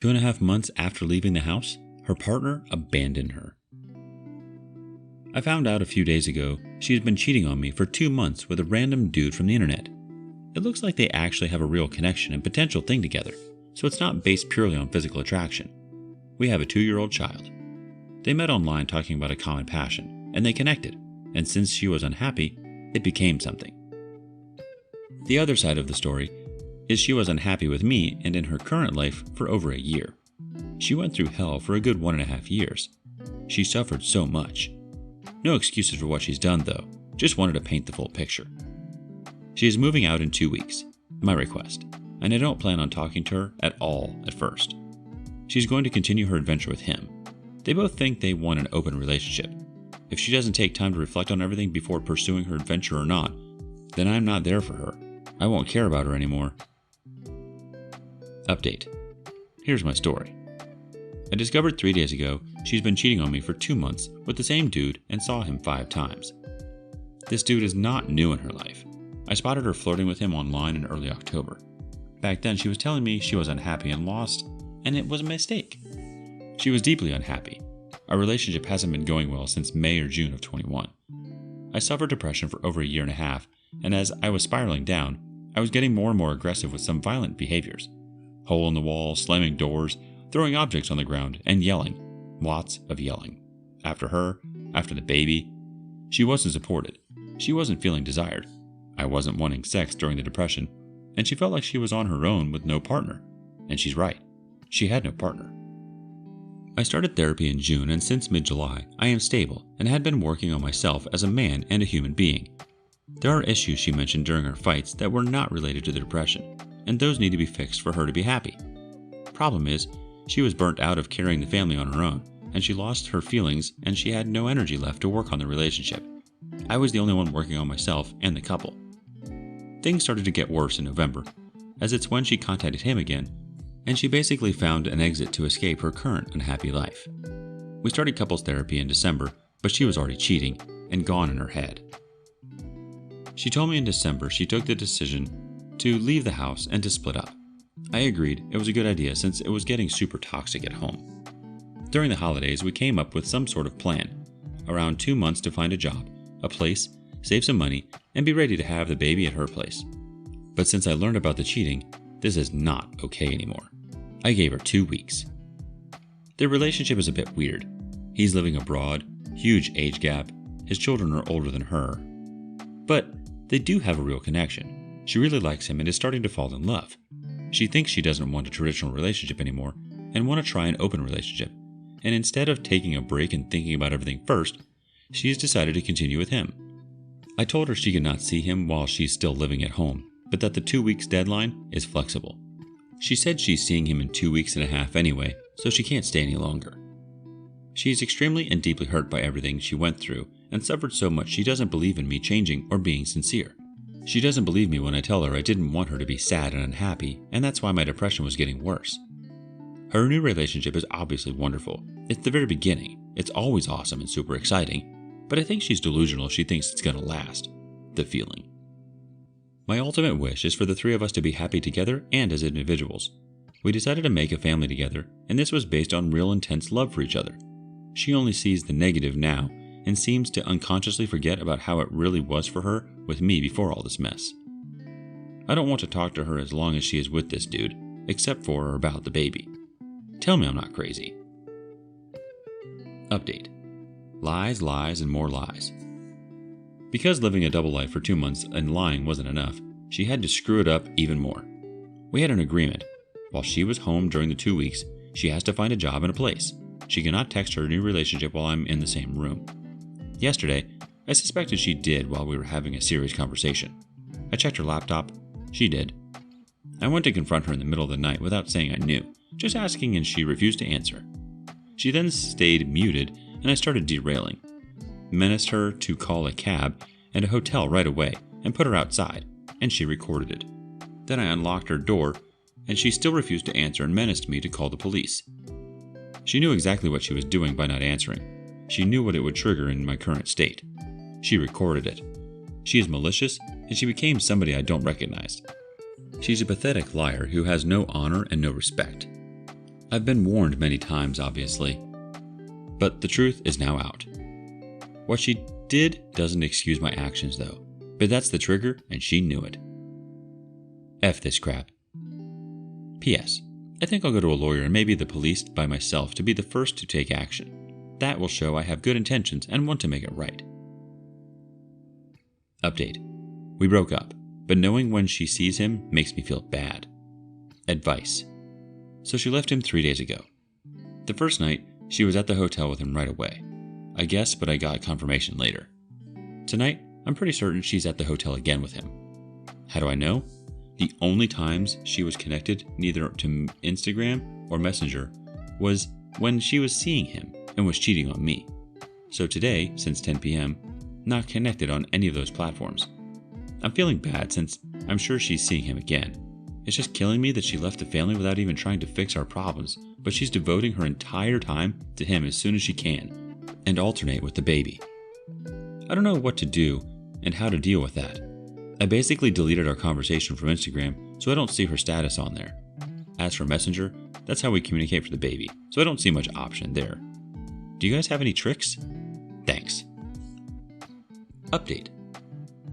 2.5 months after leaving the house, her partner abandoned her. I found out a few days ago she has been cheating on me for 2 months with a random dude from the internet. It looks like they actually have a real connection and potential thing together, so it's not based purely on physical attraction. We have a 2-year-old child. They met online talking about a common passion, and they connected, and since she was unhappy, it became something. The other side of the story is she was unhappy with me and in her current life for over a year. She went through hell for a good 1.5 years. She suffered so much. No excuses for what she's done though, just wanted to paint the full picture. She is moving out in 2 weeks, my request, and I don't plan on talking to her at all at first. She's going to continue her adventure with him. They both think they want an open relationship. If she doesn't take time to reflect on everything before pursuing her adventure or not, then I'm not there for her. I won't care about her anymore. Update. Here's my story. I discovered 3 days ago she's been cheating on me for 2 months with the same dude and saw him 5 times. This dude is not new in her life. I spotted her flirting with him online in early October. Back then she was telling me she was unhappy and lost, and it was a mistake. She was deeply unhappy. Our relationship hasn't been going well since May or June of 21. I suffered depression for over 1.5 years, and as I was spiraling down, I was getting more and more aggressive with some violent behaviors. Hole in the wall, slamming doors, throwing objects on the ground, and yelling. Lots of yelling. After her, after the baby. She wasn't supported. She wasn't feeling desired. I wasn't wanting sex during the depression, and she felt like she was on her own with no partner. And she's right. She had no partner. I started therapy in June, and since mid-July, I am stable and had been working on myself as a man and a human being. There are issues she mentioned during our fights that were not related to the depression, and those need to be fixed for her to be happy. Problem is, she was burnt out of carrying the family on her own, and she lost her feelings and she had no energy left to work on the relationship. I was the only one working on myself and the couple. Things started to get worse in November, as it's when she contacted him again, and she basically found an exit to escape her current unhappy life. We started couples therapy in December, but she was already cheating and gone in her head. She told me in December she took the decision to leave the house and to split up. I agreed it was a good idea since it was getting super toxic at home. During the holidays, we came up with some sort of plan. Around 2 months to find a job, a place, save some money, and be ready to have the baby at her place. But since I learned about the cheating, this is not okay anymore. I gave her 2 weeks. Their relationship is a bit weird. He's living abroad, huge age gap, his children are older than her. But they do have a real connection. She really likes him and is starting to fall in love. She thinks she doesn't want a traditional relationship anymore and want to try an open relationship. And instead of taking a break and thinking about everything first, she has decided to continue with him. I told her she could not see him while she's still living at home, but that the 2 weeks deadline is flexible. She said she's seeing him in 2.5 weeks anyway, so she can't stay any longer. She is extremely and deeply hurt by everything she went through and suffered so much she doesn't believe in me changing or being sincere. She doesn't believe me when I tell her I didn't want her to be sad and unhappy, and that's why my depression was getting worse. Her new relationship is obviously wonderful. It's the very beginning. It's always awesome and super exciting, but I think she's delusional if she thinks it's gonna last. The feeling. My ultimate wish is for the 3 of us to be happy together and as individuals. We decided to make a family together, and this was based on real intense love for each other. She only sees the negative now and seems to unconsciously forget about how it really was for her with me before all this mess. I don't want to talk to her as long as she is with this dude, except for or about the baby. Tell me I'm not crazy. Update. Lies, lies, and more lies. Because living a double life for 2 months and lying wasn't enough, she had to screw it up even more. We had an agreement. While she was home during the 2 weeks, she has to find a job and a place. She cannot text her new relationship while I'm in the same room. Yesterday, I suspected she did while we were having a serious conversation. I checked her laptop. She did. I went to confront her in the middle of the night without saying I knew, just asking, and she refused to answer. She then stayed muted and I started derailing. Menaced her to call a cab and a hotel right away and put her outside, and she recorded it. Then I unlocked her door and she still refused to answer and menaced me to call the police. She knew exactly what she was doing by not answering. She knew what it would trigger in my current state. She recorded it. She is malicious, and she became somebody I don't recognize. She's a pathetic liar who has no honor and no respect. I've been warned many times, obviously, but the truth is now out. What she did doesn't excuse my actions, though, but that's the trigger, and she knew it. F this crap. P.S. I think I'll go to a lawyer and maybe the police by myself to be the first to take action. That will show I have good intentions and want to make it right. Update. We broke up, but knowing when she sees him makes me feel bad. Advice. So she left him 3 days ago. The first night, she was at the hotel with him right away. I guess, but I got confirmation later. Tonight, I'm pretty certain she's at the hotel again with him. How do I know? The only times she was connected neither to Instagram or Messenger was when she was seeing him and was cheating on me. So today, since 10 p.m., not connected on any of those platforms. I'm feeling bad since I'm sure she's seeing him again. It's just killing me that she left the family without even trying to fix our problems, but she's devoting her entire time to him as soon as she can, and alternate with the baby. I don't know what to do and how to deal with that. I basically deleted our conversation from Instagram so I don't see her status on there. As for Messenger, that's how we communicate for the baby, so I don't see much option there. Do you guys have any tricks? Thanks. Update.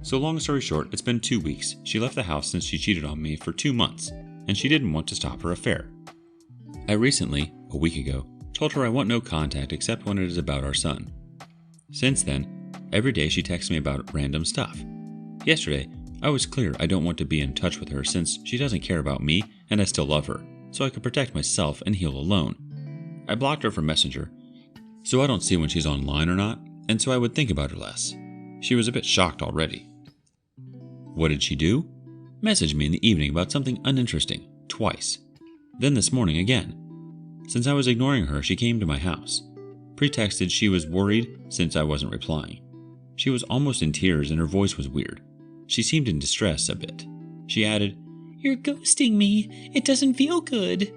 So long story short, it's been 2 weeks. She left the house since she cheated on me for 2 months, and she didn't want to stop her affair. I recently, a week ago, told her I want no contact except when it is about our son. Since then, every day she texts me about random stuff. Yesterday, I was clear I don't want to be in touch with her since she doesn't care about me and I still love her, so I could protect myself and heal alone. I blocked her from Messenger, so I don't see when she's online or not, and so I would think about her less. She was a bit shocked already. What did she do? Messaged me in the evening about something uninteresting, twice. Then this morning again. Since I was ignoring her, she came to my house. Pretexted she was worried since I wasn't replying. She was almost in tears and her voice was weird. She seemed in distress a bit. She added, "You're ghosting me. It doesn't feel good."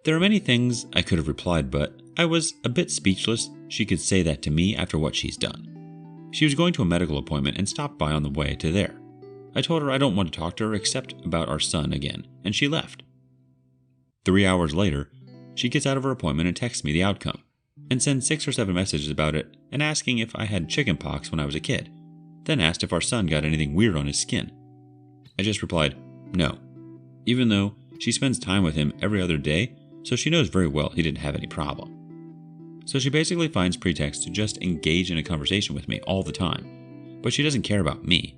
There are many things I could have replied, but I was a bit speechless she could say that to me after what she's done. She was going to a medical appointment and stopped by on the way to there. I told her I don't want to talk to her except about our son again, and she left. 3 hours later, she gets out of her appointment and texts me the outcome, and sends 6 or 7 messages about it and asking if I had chickenpox when I was a kid, then asked if our son got anything weird on his skin. I just replied, no, even though she spends time with him every other day, so she knows very well he didn't have any problem. So she basically finds pretext to just engage in a conversation with me all the time, but she doesn't care about me,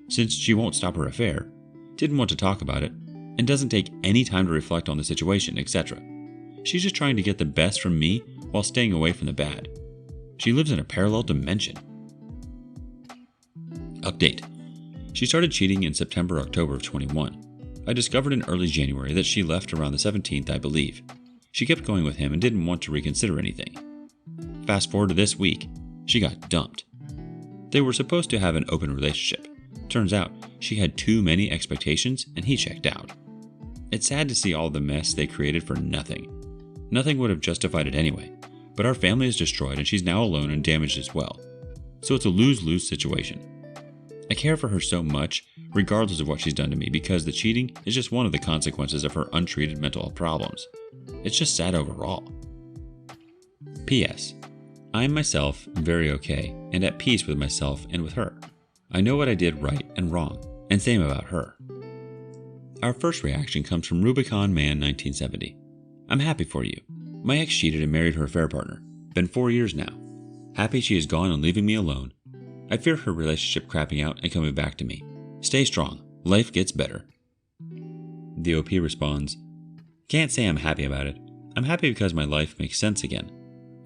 since she won't stop her affair, didn't want to talk about it, and doesn't take any time to reflect on the situation, etc. She's just trying to get the best from me while staying away from the bad. She lives in a parallel dimension. Update. She started cheating in September, October of 21. I discovered in early January that she left around the 17th, I believe. She kept going with him and didn't want to reconsider anything. Fast forward to this week, she got dumped. They were supposed to have an open relationship. Turns out she had too many expectations and he checked out. It's sad to see all the mess they created for nothing. Nothing would have justified it anyway, but our family is destroyed and she's now alone and damaged as well. So it's a lose-lose situation. I care for her so much, regardless of what she's done to me, because the cheating is just one of the consequences of her untreated mental health problems. It's just sad overall. P.S. I am myself very okay and at peace with myself and with her. I know what I did right and wrong, and same about her. Our first reaction comes from Rubicon Man 1970. I'm happy for you. My ex cheated and married her affair partner. Been 4 years now. Happy she is gone and leaving me alone. I fear her relationship crapping out and coming back to me. Stay strong. Life gets better. The OP responds, can't say I'm happy about it. I'm happy because my life makes sense again.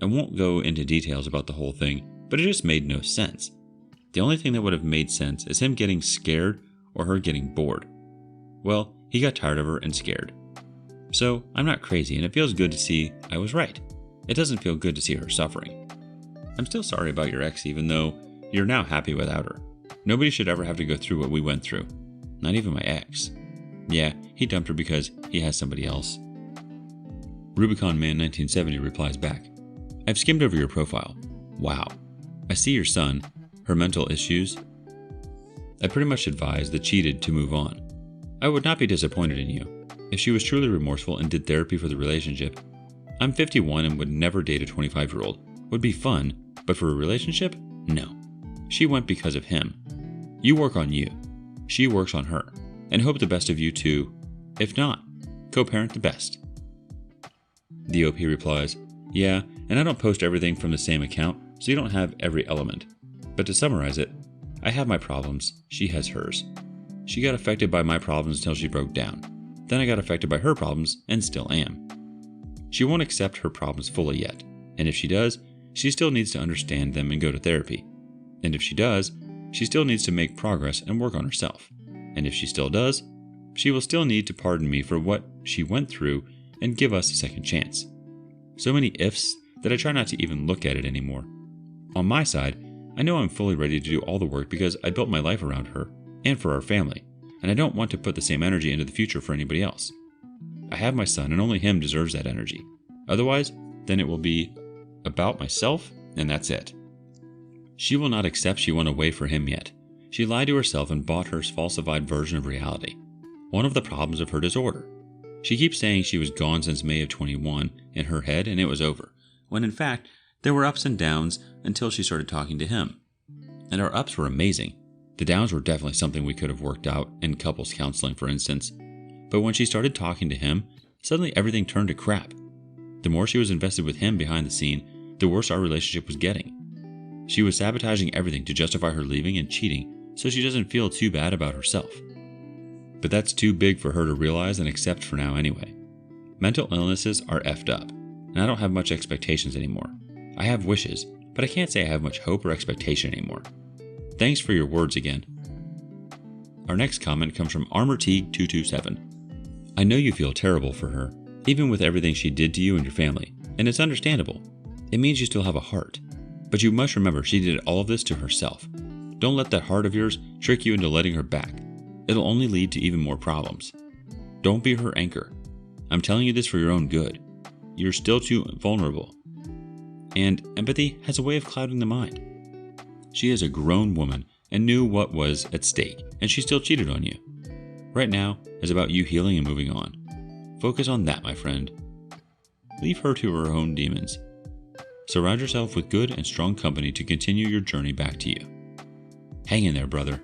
I won't go into details about the whole thing, but it just made no sense. The only thing that would have made sense is him getting scared or her getting bored. Well, he got tired of her and scared. So, I'm not crazy and it feels good to see I was right. It doesn't feel good to see her suffering. I'm still sorry about your ex even though you're now happy without her. Nobody should ever have to go through what we went through. Not even my ex. Yeah, he dumped her because he has somebody else. Rubicon Man 1970 replies back, I've skimmed over your profile. Wow. I see your son, her mental issues. I pretty much advise the cheated to move on. I would not be disappointed in you. if she was truly remorseful and did therapy for the relationship. I'm 51 and would never date a 25-year-old. Would be fun, but for a relationship? No. She went because of him. You work on you. She works on her. And hope the best of you two. If not, co-parent the best. The OP replies, yeah, and I don't post everything from the same account, so you don't have every element. But to summarize it, I have my problems, she has hers. She got affected by my problems until she broke down. Then I got affected by her problems and still am. She won't accept her problems fully yet, and if she does, she still needs to understand them and go to therapy. And if she does, she still needs to make progress and work on herself. And if she still does, she will still need to pardon me for what she went through and give us a second chance. So many ifs that I try not to even look at it anymore. On my side, I know I'm fully ready to do all the work because I built my life around her and for our family, and I don't want to put the same energy into the future for anybody else. I have my son and only him deserves that energy. Otherwise, then it will be about myself and that's it. She will not accept she went away for him yet. She lied to herself and bought her falsified version of reality. One of the problems of her disorder. She keeps saying she was gone since May of 21 in her head and it was over, when in fact, there were ups and downs until she started talking to him. And our ups were amazing. The downs were definitely something we could have worked out in couples counseling, for instance. But when she started talking to him, suddenly everything turned to crap. The more she was invested with him behind the scene, the worse our relationship was getting. She was sabotaging everything to justify her leaving and cheating so she doesn't feel too bad about herself. But that's too big for her to realize and accept for now anyway. Mental illnesses are effed up, and I don't have much expectations anymore. I have wishes, but I can't say I have much hope or expectation anymore. Thanks for your words again. Our next comment comes from ArmorTeague227. I know you feel terrible for her, even with everything she did to you and your family, and it's understandable. It means you still have a heart. But you must remember she did all of this to herself. Don't let that heart of yours trick you into letting her back. It'll only lead to even more problems. Don't be her anchor. I'm telling you this for your own good. You're still too vulnerable. And empathy has a way of clouding the mind. She is a grown woman and knew what was at stake, and she still cheated on you. Right now is about you healing and moving on. Focus on that, my friend. Leave her to her own demons. Surround yourself with good and strong company to continue your journey back to you. Hang in there, brother.